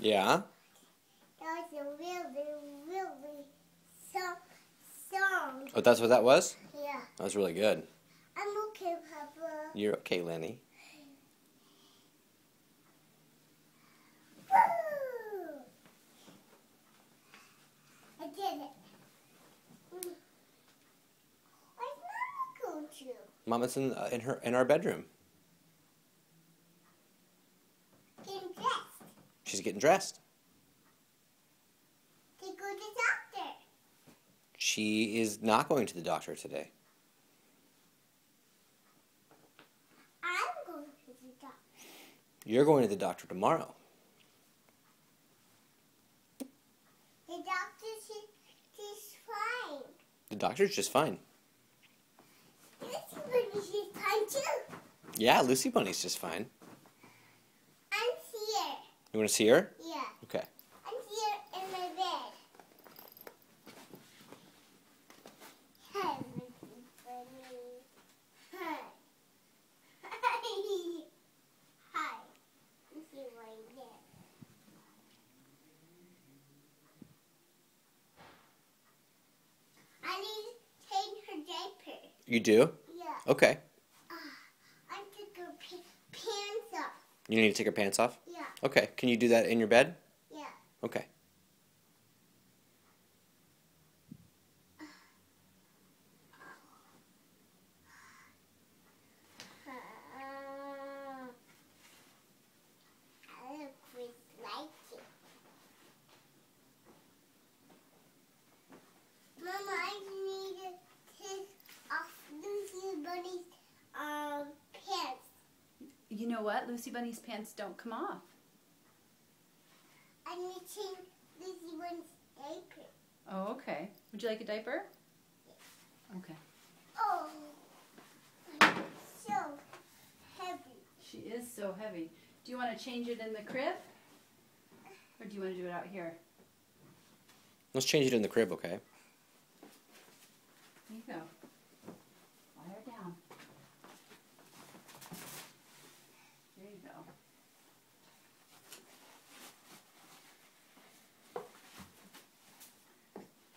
Yeah? That was a really song. Oh, that's what that was? Yeah. That was really good. I'm okay, Papa. You're okay, Lenny. Woo! I did it. Where's Mama going to? Mama's in our bedroom. Getting dressed. She's getting dressed. To go to the doctor. She is not going to the doctor today. I'm going to the doctor. You're going to the doctor tomorrow. The doctor she's fine. The doctor's just fine. Lucy Bunny's fine too. Yeah, Lucy Bunny's just fine. I'm here. You want to see her? Yeah. Okay. I'm here in my bed. Hi, Lucy Bunny. Hi. Hi. Lucy right there. I need to change her diaper. You do? Yeah. Okay. I took her pants off. You need to take her pants off? Yeah. Okay. Can you do that in your bed? Yeah. Okay. I look just like it. Mama, I need to take off Lucy Bunny's pants. You know what? Lucy Bunny's pants don't come off. I need to change Lucy Bunny's diaper. Oh, okay. Would you like a diaper? Okay. Oh, I'm so heavy. She is so heavy. Do you want to change it in the crib? Or do you want to do it out here? Let's change it in the crib, okay? There you go. Lie her down. There you go.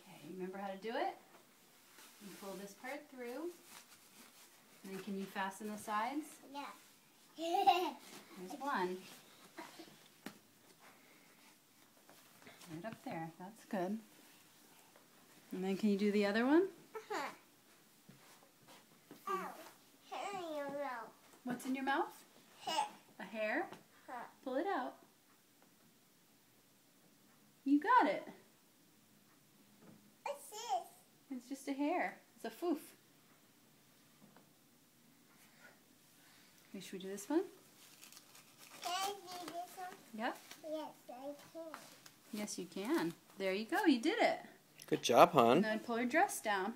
Okay, remember how to do it? You pull this part through. And then can you fasten the sides? Yeah. There's one. Right up there. That's good. And then can you do the other one? Oh, I don't know. What's in your mouth? Hair. A hair? Huh. Pull it out. You got it. What's this? It's just a hair. It's a foof. Okay, should we do this one? Can I do this one? Yep. Yes, I can. Yes, you can. There you go. You did it. Good job, hon. And then pull her dress down.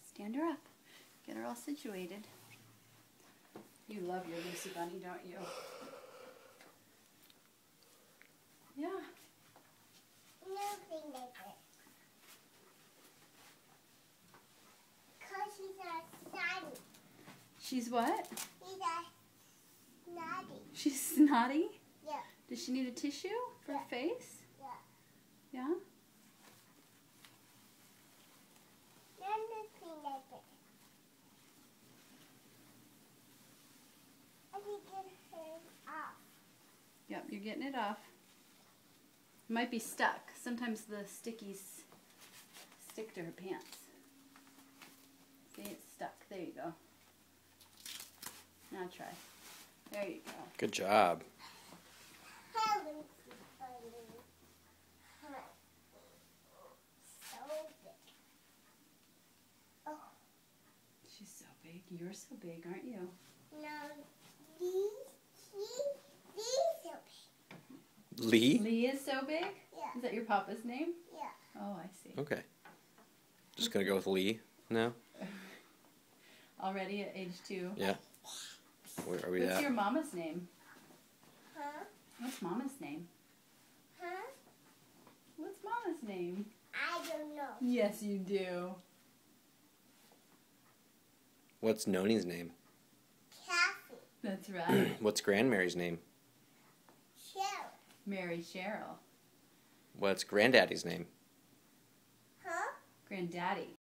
Stand her up. Get her all situated. You love your Lucy Bunny, don't you? Yeah. Nothing like it. Because she's a snotty. She's what? She's a snotty. She's snotty? Yeah. Does she need a tissue for her face? Yeah. Yeah? Nothing like it. I need to get her off. Yep, you're getting it off. It might be stuck. Sometimes the stickies stick to her pants. See, it's stuck. There you go. Now try. There you go. Good job. Hi, Lucy Bunny. Hi. So big. Oh, She's so big. You're so big, aren't you? no. These so big. Lee? Lee is so big? Yeah. Is that your papa's name? Yeah. Oh, I see. Okay. Just gonna go with Lee now? Already at age 2. Yeah. Where are we What's at? your mama's name? Huh? What's mama's name? Huh? What's mama's name? I don't know. Yes, you do. What's Noni's name? Kathy. That's right. What's Grandmary's name? Cheryl. Mary Cheryl. What's Granddaddy's name? Huh? Granddaddy.